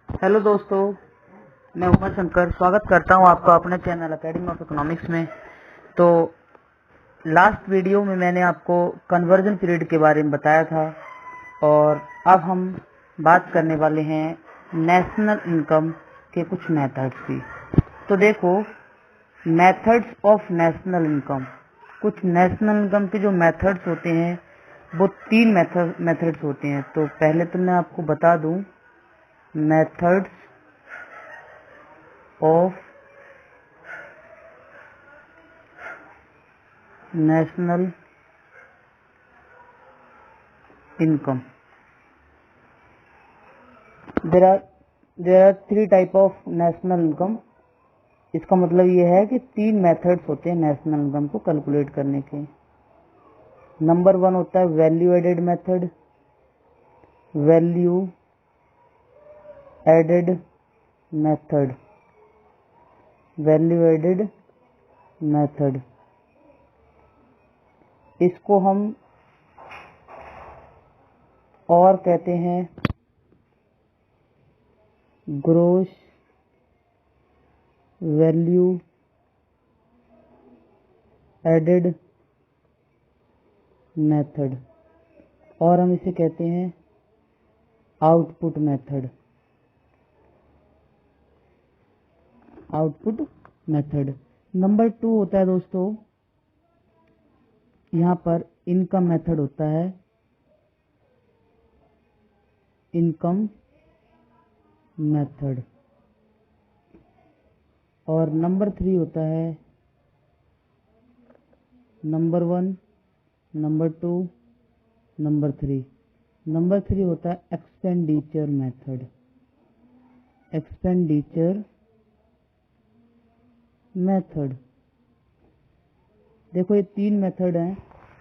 Hello दोस्तों, मैं उमा शंकर स्वागत करता हूं आपका अपने चैनल अकेडमी ऑफ इकोनॉमिक्स में। तो लास्ट वीडियो में मैंने आपको कन्वर्जन पीरियड के बारे में बताया था और अब हम बात करने वाले हैं नेशनल इनकम के कुछ मेथड्स की। तो देखो, मेथड्स ऑफ नेशनल इनकम, कुछ नेशनल इनकम के जो मेथड्स होते हैं वो 3 मेथड्स होते हैं। तो पहले तो मैं आपको बता दूं methods of national income. There are 3 type of national income. इसका मतलब ये है कि 3 मेथड्स होते हैं नेशनल इनकम को कैलकुलेट करने के। नंबर 1 होता है value added method, value added method, value added method. इसको हम और कहते हैं ग्रॉस वैल्यू एडेड मेथड, और हम इसे कहते हैं output method. Output method. Number 2 होता है दोस्तों, यहाँ पर इनकम मेथड होता है, इनकम मेथड। और नंबर 3 होता है नंबर 1, नंबर 2, नंबर 3। नंबर 3 होता है एक्सपेंडिचर मेथड, एक्सपेंडिचर मेथड। देखो, ये 3 मेथड हैं।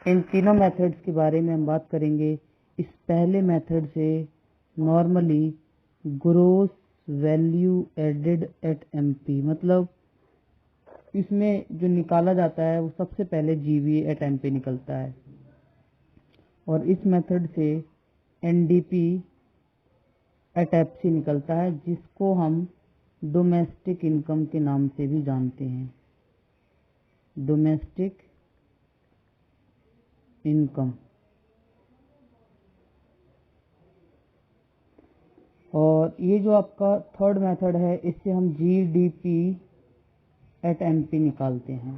इन तीनों मेथड्स के बारे में हम बात करेंगे। इस पहले मेथड से normally gross value added at MP, मतलब इसमें जो निकाला जाता है वो सबसे पहले जीवी एट एमपी निकलता है। और इस मेथड से एनडीपी एट एफसी निकलता है, जिसको हम डोमेस्टिक इनकम के नाम से भी जानते हैं, डोमेस्टिक इनकम। और ये जो आपका थर्ड मेथड है, इससे हम जीडीपी एट एमपी निकालते हैं।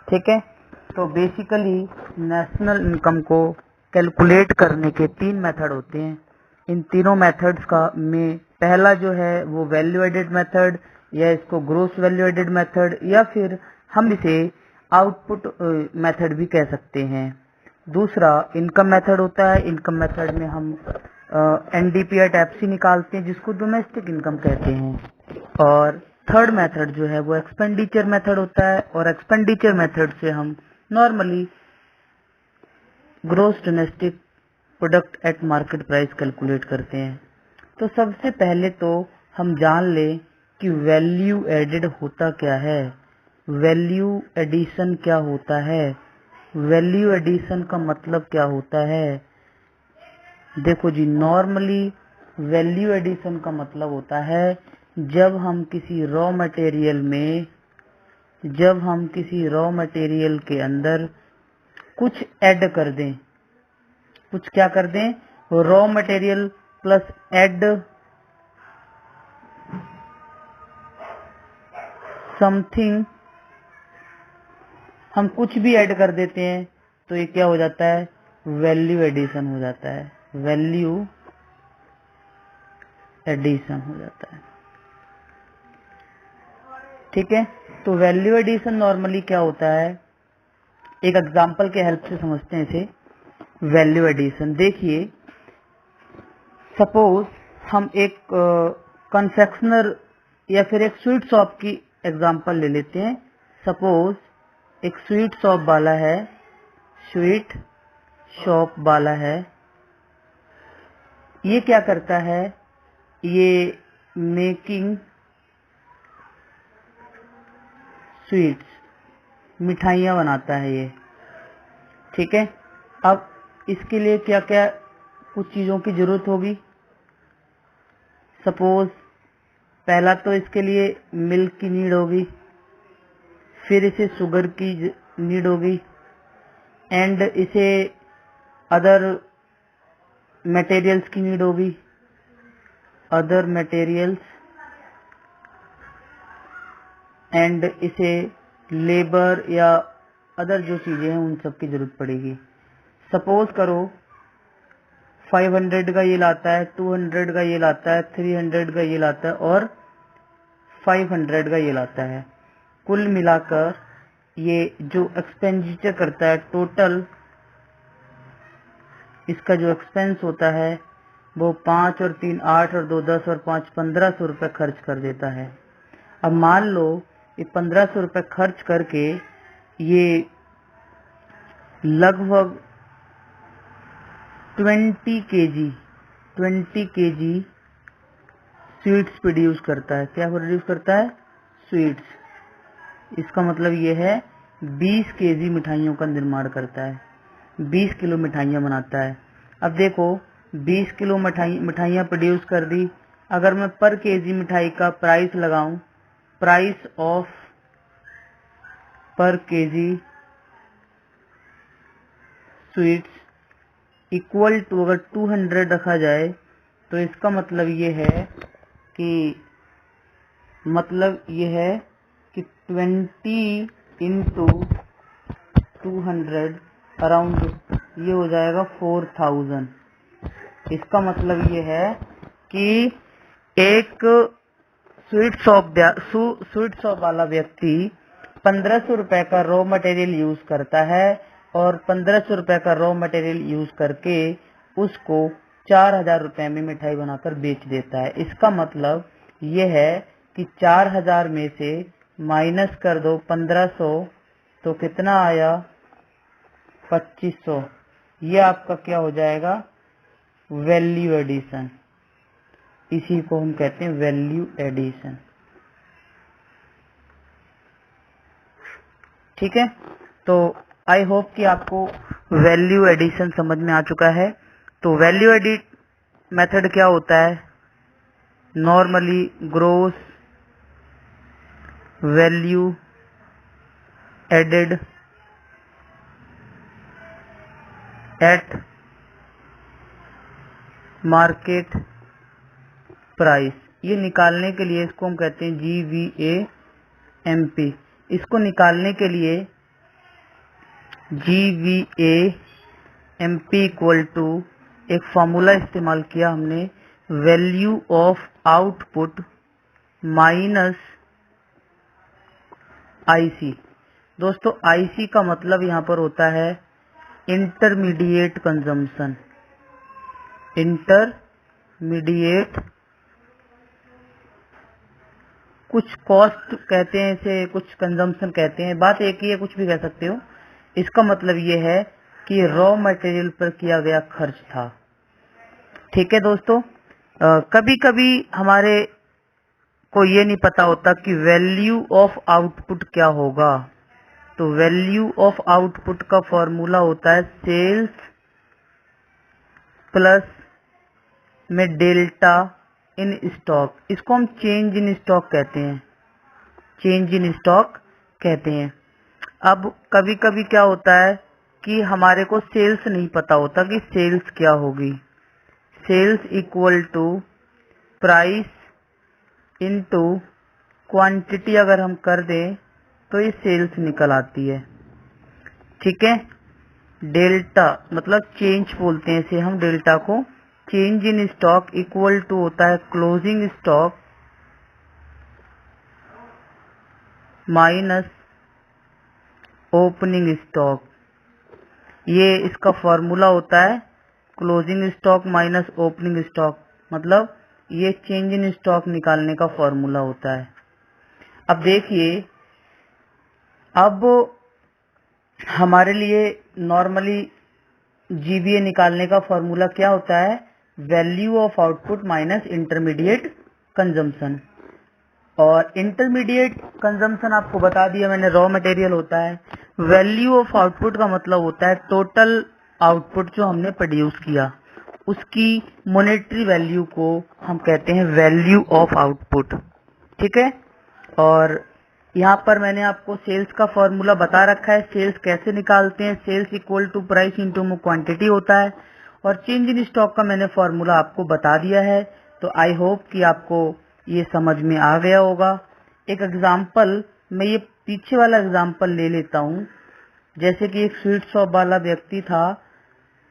ठीक है, तो बेसिकली नेशनल इनकम को कैलकुलेट करने के 3 मेथड होते हैं। इन तीनों मेथड्स का में पहला जो है वो वैल्यू एडेड मेथड, या इसको ग्रॉस वैल्यू एडेड मेथड, या फिर हम इसे आउटपुट मेथड भी कह सकते हैं। दूसरा इनकम मेथड होता है। इनकम मेथड में हम एनडीपी एट एफसी निकालते हैं, जिसको डोमेस्टिक इनकम कहते हैं। और थर्ड मेथड जो है वो एक्सपेंडिचर मेथड होता है, और एक्सपेंडिचर मेथड से हम normally gross domestic product at market price calculate करते हैं। तो सबसे पहले तो हम जान लें कि वैल्यू एडेड होता क्या है, वैल्यू एडिशन क्या होता है, वैल्यू एडिशन का मतलब क्या होता है। देखो जी, नॉर्मली वैल्यू एडिशन का मतलब होता है जब हम किसी रॉ मटेरियल के अंदर कुछ ऐड कर दें, कुछ क्या कर दें, raw material plus add something, हम कुछ भी ऐड कर देते हैं तो ये क्या हो जाता है, वैल्यू एडिशन हो जाता है, वैल्यू एडिशन हो जाता है। ठीक है, तो वैल्यू एडिशन नॉर्मली क्या होता है, एक एग्जांपल के हेल्प से समझते हैं इसे। वैल्यू एडिशन देखिए, सपोज हम एक कन्फेक्शनर या फिर एक स्वीट शॉप की एग्जांपल ले लेते हैं। सपोज एक स्वीट शॉप वाला है, स्वीट शॉप वाला है, ये क्या करता है, ये मेकिंग स्वीट्स, मिठाइयाँ बनाता है ये। ठीक है, अब इसके लिए क्या क्या कुछ चीज़ों की ज़रूरत होगी। सपोज पहला तो इसके लिए मिल्क की नीड होगी, फिर इसे शुगर की नीड होगी, एंड इसे अदर मटेरियल्स की नीड होगी, अदर मटेरियल्स, एंड इसे लेबर या अदर जो चीज़ें हैं उन सब की ज़रूरत पड़ेगी। सपोज करो 500 का ये लाता है, 200 का ये लाता है, 300 का ये लाता है और 500 का ये लाता है। कुल मिलाकर ये जो एक्सपेंडिचर करता है, टोटल इसका जो एक्सपेंस होता है वो 5 और 3 8 और 2 10 और 5 1500 रुपये खर्च कर देता है। अब मान लो ये 1500 रुपये खर्च करके ये लगभग 20 केजी स्वीट्स प्रोड्यूस करता है। क्या प्रोड्यूस करता है? स्वीट्स। इसका मतलब ये है 20 केजी मिठाइयों का निर्माण करता है, 20 किलो मिठाइयाँ बनाता है। अब देखो 20 किलो मिठाइयाँ प्रोड्यूस कर दी। अगर मैं पर केजी मिठाई का प्राइस लगाऊं, प्राइस ऑफ पर केजी स्वीट्स इक्वल टू, अगर 200 रखा जाए तो इसका मतलब ये है कि 20 इंटू 200 अराउंड ये हो जाएगा 4000। इसका मतलब ये है कि एक स्वीट शॉप वाला व्यक्ति 1500 रुपए का रॉ मटेरियल यूज करता है और 1500 रुपए का रॉ मटेरियल यूज करके उसको 4000 रुपए में मिठाई बनाकर बेच देता है। इसका मतलब ये है कि 4000 में से माइनस कर दो 1500 तो कितना आया? 2500। ये आपका क्या हो जाएगा? Value addition. इसी को हम कहते हैं वैल्यू एडिशन। ठीक है, तो आई होप कि आपको वैल्यू एडिशन समझ में आ चुका है। तो वैल्यू एडिट मेथड क्या होता है? Normally gross value added at market price, ये निकालने के लिए इसको हम कहते हैं GVAMP। इसको निकालने के लिए GVAMP इक्वल टू एक फॉर्मूला इस्तेमाल किया हमने, value of output minus IC। दोस्तों IC का मतलब यहाँ पर होता है इंटरमीडिएट कंजम्पशन। इंटरमीडिएट कुछ कॉस्ट कहते हैं इसे, कुछ कंजम्पशन कहते हैं, बात एक ही है, कुछ भी कह सकते हो। इसका मतलब ये है कि रॉ मटेरियल पर किया गया खर्च था। ठीक है दोस्तों, कभी कभी हमारे को ये नहीं पता होता कि वैल्यू ऑफ आउटपुट क्या होगा। तो वैल्यू ऑफ आउटपुट का फॉर्मूला होता है सेल्स प्लस में डेल्टा इन स्टॉक। इसको हम चेंज इन स्टॉक कहते हैं, चेंज इन स्टॉक कहते हैं। अब कभी कभी क्या होता है कि हमारे को सेल्स नहीं पता होता कि सेल्स क्या होगी। Sales equal to price into quantity अगर हम कर दें तो ये सेल्स निकल आती है। ठीक है, डेल्टा मतलब चेंज बोलते हैं इसे हम, डेल्टा को। Change in stock equal to होता है closing stock minus opening stock. ये इसका फॉर्मूला होता है closing stock minus opening stock, मतलब ये चेंज इन स्टॉक निकालने का फॉर्मूला होता है। अब देखिए, अब हमारे लिए नॉर्मली GVA निकालने का फॉर्मूला क्या होता है? Value of output minus intermediate consumption. और इंटरमीडिएट कंजम्पशन आपको बता दिया मैंने, रॉ मटेरियल होता है। वैल्यू ऑफ आउटपुट का मतलब होता है टोटल आउटपुट जो हमने प्रोड्यूस किया उसकी मॉनेटरी वैल्यू को हम कहते हैं वैल्यू ऑफ आउटपुट। ठीक है, और यहाँ पर मैंने आपको सेल्स का फॉर्मूला बता रखा है। सेल्स कैसे निकालते हैं, sales equal to price into quantity होता है, और चेंज इन स्टॉक का मैंने फॉर्मूला आपको बता दिया है। तो आई होप कि आपको ये समझ में आ गया होगा। एक एग्जाम्पल, मैं ये पीछे वाला एग्जाम्पल ले लेता हूँ। जैसे कि एक स्वीट शॉप वाला व्यक्ति था,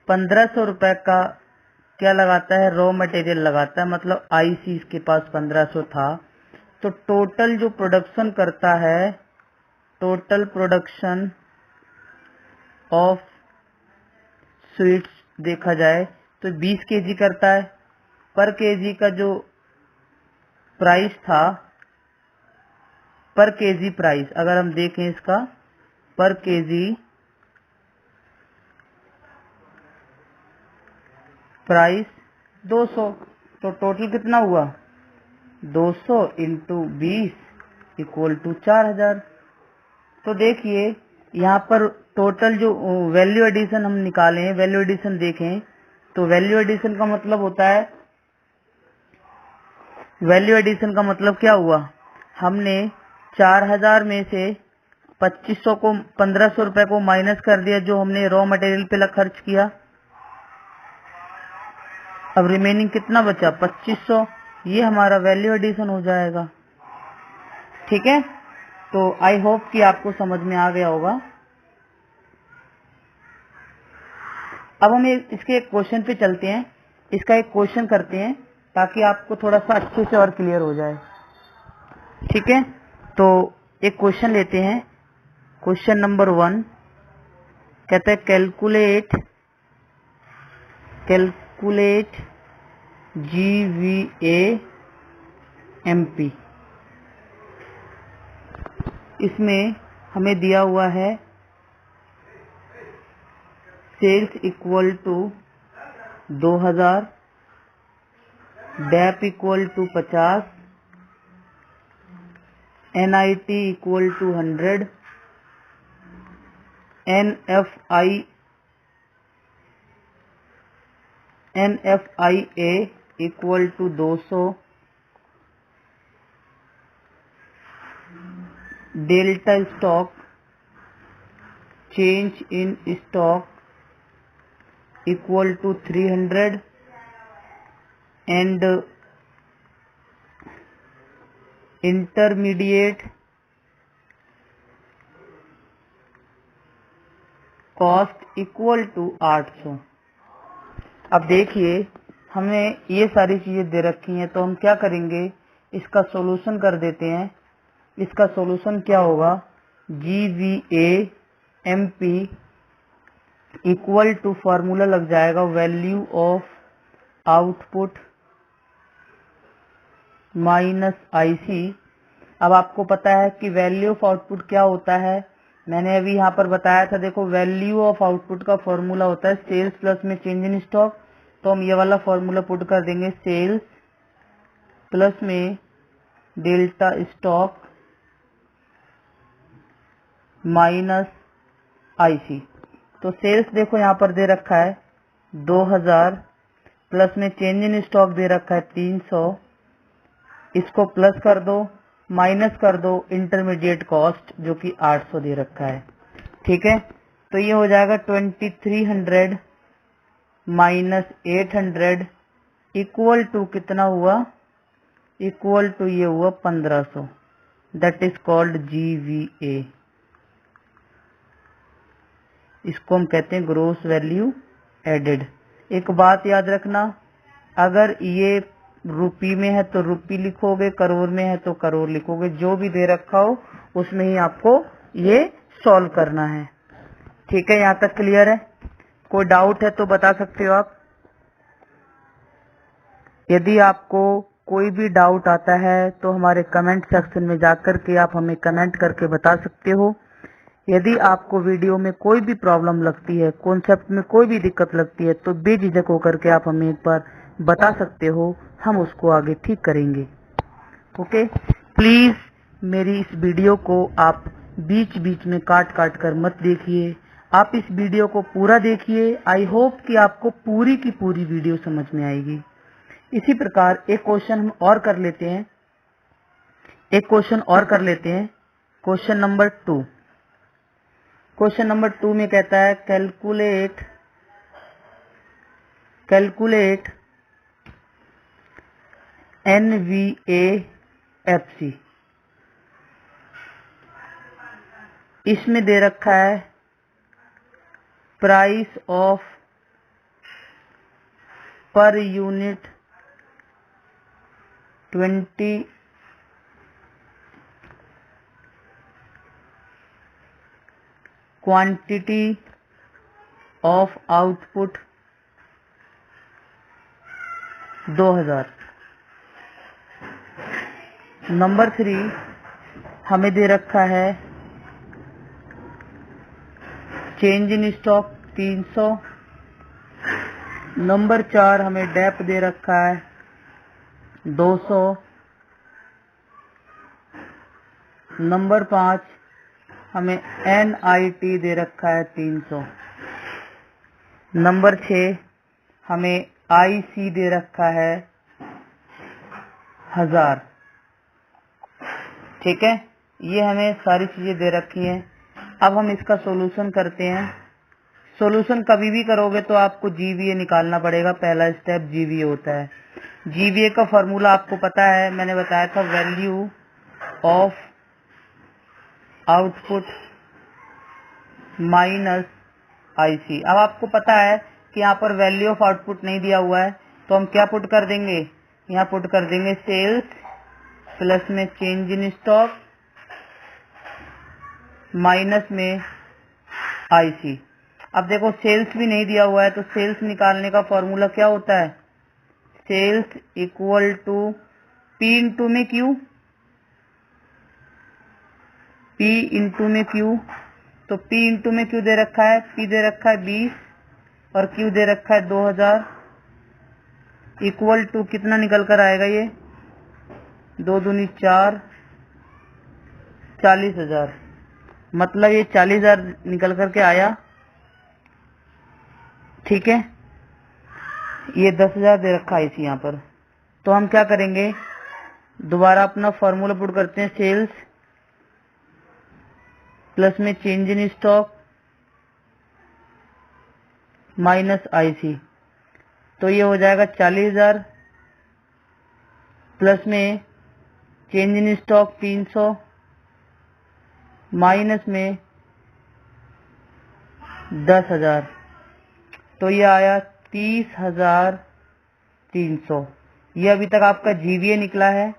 1500 रुपए का क्या लगाता है, रॉ मटेरियल लगाता है, मतलब आईसी इसके पास 1500 था। तो टोटल जो प्रोडक्शन करता है, टोटल प्रोडक्शन ऑफ स्वीट्स देखा जाए तो 20 केजी करता है। पर केजी का जो प्राइस था, पर केजी प्राइस अगर हम देखें इसका, पर केजी प्राइस 200, तो टोटल कितना हुआ, 200 इंटू 20 इक्वल टू 4000। तो देखिए यहाँ पर टोटल जो वैल्यू एडिशन हम निकाले हैं, वैल्यू एडिशन देखें तो वैल्यू एडिशन का मतलब होता है, वैल्यू एडिशन का मतलब क्या हुआ, हमने 4000 में से 2500 को 1500 रुपए को माइनस कर दिया जो हमने रॉ मटेरियल पे खर्च किया। अब रिमेनिंग कितना बचा, 2500, ये हमारा वैल्यू एडिशन हो जाएगा। ठीक है, तो आई होप कि आपको समझ में आ गया होगा। अब हम इसके एक क्वेश्चन पे चलते हैं, इसका एक क्वेश्चन करते हैं ताकि आपको थोड़ा सा अच्छे से और क्लियर हो जाए। ठीक है, तो एक क्वेश्चन लेते हैं। क्वेश्चन नंबर 1 कहता है कैलकुलेट GVA/MP। इसमें हमें दिया हुआ है sales equal to 2000, dep equal to 50, NIT equal to 100, NFIA equal to 200, delta stock, change in stock equal to 300 and intermediate cost equal to 800। अब देखिए हमें ये सारी चीजें दे रखी हैं, तो हम क्या करेंगे, इसका सॉल्यूशन कर देते हैं। इसका सॉल्यूशन क्या होगा, GVA/MP इक्वल टू फॉर्मूला लग जाएगा value of output minus IC। अब आपको पता है कि वैल्यू ऑफ आउटपुट क्या होता है, मैंने अभी यहाँ पर बताया था। देखो वैल्यू ऑफ आउटपुट का फॉर्मूला होता है सेल्स प्लस में चेंज इन स्टॉक। तो हम ये वाला फॉर्मूला पुट कर देंगे, सेल्स प्लस में डेल्टा स्टॉक माइनस IC। तो सेल्स देखो यहाँ पर दे रखा है 2000 प्लस में चेंज इन स्टॉक दे रखा है 300, इसको प्लस कर दो, माइनस कर दो इंटरमीडिएट कॉस्ट जो कि 800 दे रखा है। ठीक है, तो ये हो जाएगा 2300 माइनस 800 इक्वल टू कितना हुआ, इक्वल टू ये हुआ 1500। That is called GVA। इसको हम कहते हैं ग्रोस वैल्यू एडेड। एक बात याद रखना, अगर ये रुपी में है तो रुपी लिखोगे, करोड़ में है तो करोड़ लिखोगे, जो भी दे रखा हो उसमें ही आपको ये सॉल्व करना है। ठीक है, यहाँ तक क्लियर है? कोई डाउट है तो बता सकते हो आप। यदि आपको कोई भी डाउट आता है तो हमारे कमेंट सेक्शन में जाकर के आप हमें कमेंट करके बता सकते हो। यदि आपको वीडियो में कोई भी प्रॉब्लम लगती है, कॉन्सेप्ट में कोई भी दिक्कत लगती है, तो बेझिझक होकर के आप हमें एक बार बता सकते हो, हम उसको आगे ठीक करेंगे। ओके, प्लीज मेरी इस वीडियो को आप बीच बीच में काट काट कर मत देखिए। आप इस वीडियो को पूरा देखिए। आई होप कि आपको पूरी की पूरी वीडियो समझ में आएगी। इसी प्रकार एक क्वेश्चन हम और कर लेते हैं। Question number 2। क्वेश्चन नंबर 2 में कहता है कैलकुलेट NVAFC। इसमें दे रखा है price of per unit 20 quantity of output 2000। Number 3 हमें दे रखा है चेंज इन स्टॉक 300। नंबर 4 हमें डेप दे रखा है 200। नंबर 5 हमें NIT दे रखा है 300। नंबर 6 हमें IC दे रखा है 1000। ठीक है, ये हमें सारी चीजें दे रखी हैं। अब हम इसका सॉल्यूशन करते हैं। सॉल्यूशन कभी भी करोगे तो आपको GVA निकालना पड़ेगा। पहला स्टेप GVA होता है। GVA का फॉर्मूला आपको पता है, मैंने बताया था, value of output minus IC। अब आपको पता है कि यहाँ पर वैल्यू ऑफ आउटपुट नहीं दिया हुआ है, तो हम क्या पुट कर देंगे, यहाँ पुट कर देंगे सेल्स प्लस में चेंज इन स्टॉक माइनस में IC। अब देखो सेल्स भी नहीं दिया हुआ है, तो सेल्स निकालने का फॉर्मूला क्या होता है, sales equal to P into में Q, P इंटू में Q। तो P इंटू में Q दे रखा है, P दे रखा है 20 और Q दे रखा है 2000। इक्वल टू कितना निकल कर आएगा, ये 2 दूनी 4, 40,000। मतलब ये 40,000 निकल करके आया। ठीक है, ये 10,000 दे रखा है इसी यहाँ पर। तो हम क्या करेंगे, दोबारा अपना फॉर्मूला पुट करते हैं, सेल्स प्लस में change in stock minus IC। तो ये हो जाएगा 40,000 प्लस में चेंज इन स्टॉक 300 माइनस में 10,000। तो ये आया 30,300। ये अभी तक आपका GVA निकला है।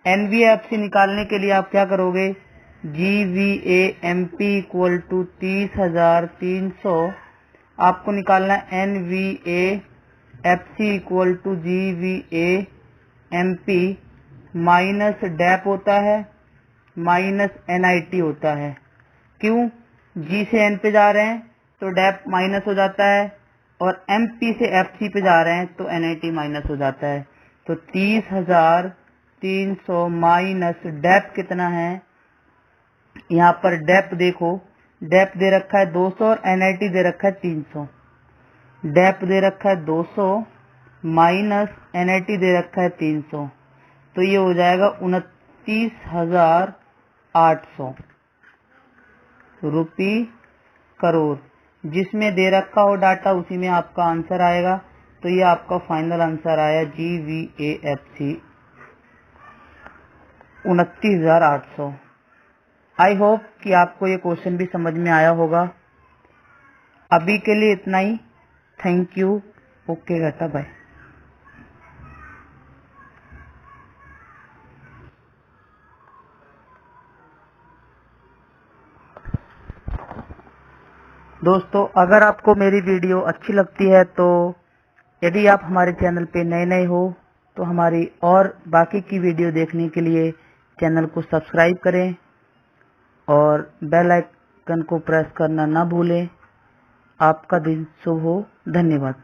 NVAFC निकालने के लिए आप क्या करोगे, GVA MP इक्वल टू 30,300। आपको निकालना है NVAFC equal to GVA MP minus dep होता है माइनस NIT होता है। क्यों, G से N पे जा रहे हैं तो डेप माइनस हो जाता है, और MP से FC पे जा रहे हैं तो NIT माइनस हो जाता है। तो 30,300 माइनस डेप कितना है, यहाँ पर डेप देखो, डेप दे रखा है 200 और NIT दे रखा है 300। डेप दे रखा है 200 माइनस NIT दे रखा है 300। तो ये हो जाएगा 29,800 रुपये करोड़। जिसमें दे रखा हो डाटा उसी में आपका आंसर आएगा। तो ये आपका फाइनल आंसर आया GVAFC 29,800। आई होप कि आपको ये क्वेश्चन भी समझ में आया होगा। अभी के लिए इतना ही। Thank you. ओके बेटा, बाय। दोस्तों, अगर आपको मेरी वीडियो अच्छी लगती है तो यदि आप हमारे चैनल पे नए हो तो हमारी और बाकी की वीडियो देखने के लिए चैनल को सब्सक्राइब करें और बेल आइकन को प्रेस करना ना भूलें। आपका दिन शुभ हो। धन्यवाद।